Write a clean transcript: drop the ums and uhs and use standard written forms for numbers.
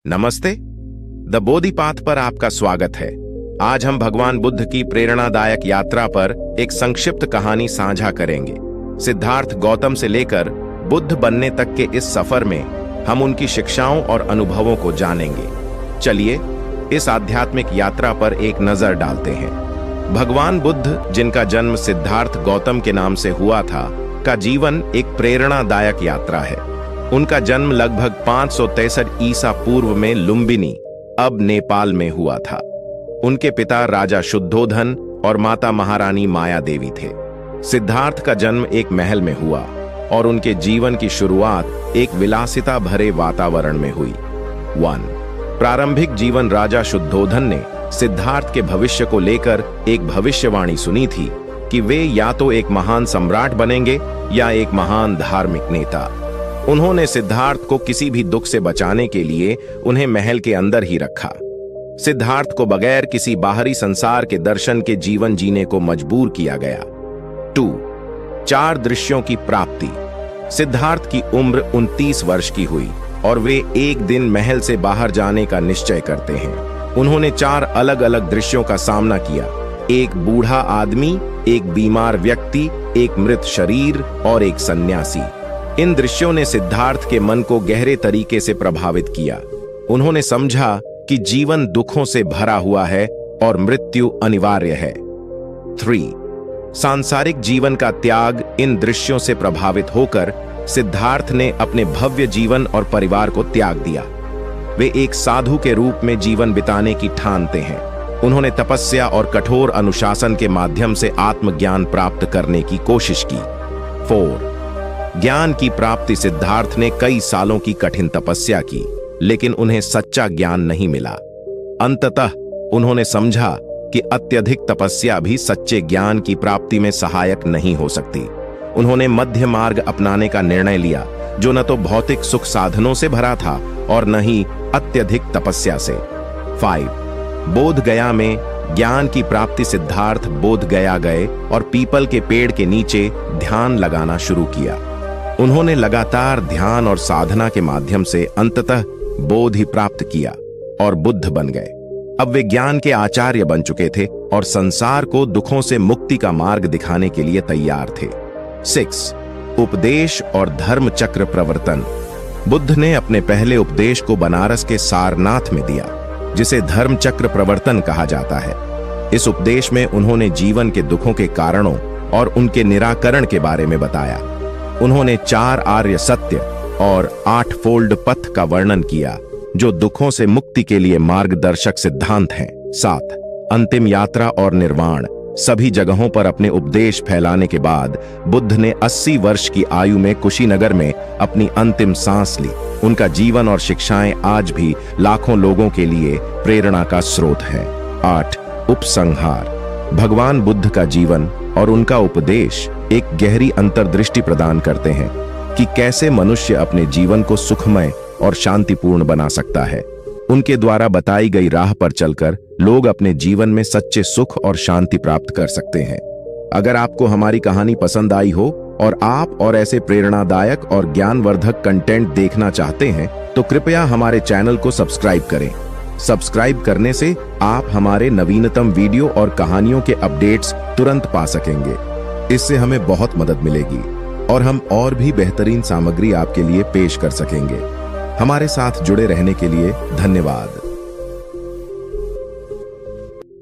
नमस्ते। The Bodhi path पर आपका स्वागत है। आज हम भगवान बुद्ध की प्रेरणादायक यात्रा पर एक संक्षिप्त कहानी साझा करेंगे। सिद्धार्थ गौतम से लेकर बुद्ध बनने तक के इस सफर में हम उनकी शिक्षाओं और अनुभवों को जानेंगे। चलिए इस आध्यात्मिक यात्रा पर एक नजर डालते हैं। भगवान बुद्ध, जिनका जन्म सिद्धार्थ गौतम के नाम से हुआ था, का जीवन एक प्रेरणादायक यात्रा है। उनका जन्म लगभग 563 ईसा पूर्व में लुम्बिनी, अब नेपाल में हुआ था। उनके पिता राजा शुद्धोधन और माता महारानी माया देवी थे। सिद्धार्थ का जन्म एक महल में हुआ और उनके जीवन की शुरुआत एक विलासिता भरे वातावरण में हुई। 1. प्रारंभिक जीवन। राजा शुद्धोधन ने सिद्धार्थ के भविष्य को लेकर एक भविष्यवाणी सुनी थी कि वे या तो एक महान सम्राट बनेंगे या एक महान धार्मिक नेता। उन्होंने सिद्धार्थ को किसी भी दुख से बचाने के लिए उन्हें महल के अंदर ही रखा। सिद्धार्थ को बगैर किसी बाहरी संसार के दर्शन के जीवन जीने को मजबूर किया गया। 2. 4 दृश्यों की प्राप्ति। सिद्धार्थ की उम्र 29 वर्ष की हुई और वे एक दिन महल से बाहर जाने का निश्चय करते हैं। उन्होंने 4 अलग अलग दृश्यों का सामना किया। एक बूढ़ा आदमी, एक बीमार व्यक्ति, एक मृत शरीर और एक सन्यासी। इन दृश्यों ने सिद्धार्थ के मन को गहरे तरीके से प्रभावित किया। उन्होंने समझा कि जीवन दुखों से भरा हुआ है और मृत्यु अनिवार्य है। 3. सांसारिक जीवन का त्याग। इन दृश्यों से प्रभावित होकर सिद्धार्थ ने अपने भव्य जीवन और परिवार को त्याग दिया। वे एक साधु के रूप में जीवन बिताने की ठानते हैं। उन्होंने तपस्या और कठोर अनुशासन के माध्यम से आत्मज्ञान प्राप्त करने की कोशिश की। 4. ज्ञान की प्राप्ति। सिद्धार्थ ने कई सालों की कठिन तपस्या की, लेकिन उन्हें सच्चा ज्ञान नहीं मिला। अंततः उन्होंने समझा कि अत्यधिक तपस्या भी सच्चे ज्ञान की प्राप्ति में सहायक नहीं हो सकती। उन्होंने मध्य मार्ग अपनाने का निर्णय लिया, जो न तो भौतिक सुख साधनों से भरा था और न ही अत्यधिक तपस्या से। 5. बोध गया में ज्ञान की प्राप्ति। सिद्धार्थ बोध गया गए और पीपल के पेड़ के नीचे ध्यान लगाना शुरू किया। उन्होंने लगातार ध्यान और साधना के माध्यम से अंततः बोध ही प्राप्त किया और बुद्ध बन गए। अब वे ज्ञान के आचार्य बन चुके थे और संसार को दुखों से मुक्ति का मार्ग दिखाने के लिए तैयार थे। 6. उपदेश और धर्म चक्र प्रवर्तन। बुद्ध ने अपने पहले उपदेश को बनारस के सारनाथ में दिया, जिसे धर्म चक्र प्रवर्तन कहा जाता है। इस उपदेश में उन्होंने जीवन के दुखों के कारणों और उनके निराकरण के बारे में बताया। उन्होंने 4 आर्य सत्य और 8 फोल्ड पथ का वर्णन किया, जो दुखों से मुक्ति के लिए मार्गदर्शक सिद्धांत हैं। 7. अंतिम यात्रा और निर्वाण। सभी जगहों पर अपने उपदेश फैलाने के बाद बुद्ध ने 80 वर्ष की आयु में कुशीनगर में अपनी अंतिम सांस ली। उनका जीवन और शिक्षाएं आज भी लाखों लोगों के लिए प्रेरणा का स्रोत है। 8. उपसंहार। भगवान बुद्ध का जीवन और उनका उपदेश एक गहरी अंतर्दृष्टि प्रदान करते हैं कि कैसे मनुष्य अपने जीवन को सुखमय और शांतिपूर्ण बना सकता है। उनके द्वारा बताई गई राह पर चलकर लोग अपने जीवन में सच्चे सुख और शांति प्राप्त कर सकते हैं। अगर आपको हमारी कहानी पसंद आई हो और आप और ऐसे प्रेरणादायक और ज्ञानवर्धक कंटेंट देखना चाहते हैं, तो कृपया हमारे चैनल को सब्सक्राइब करें। सब्सक्राइब करने से आप हमारे नवीनतम वीडियो और कहानियों के अपडेट्स तुरंत पा सकेंगे। इससे हमें बहुत मदद मिलेगी और हम और भी बेहतरीन सामग्री आपके लिए पेश कर सकेंगे। हमारे साथ जुड़े रहने के लिए धन्यवाद।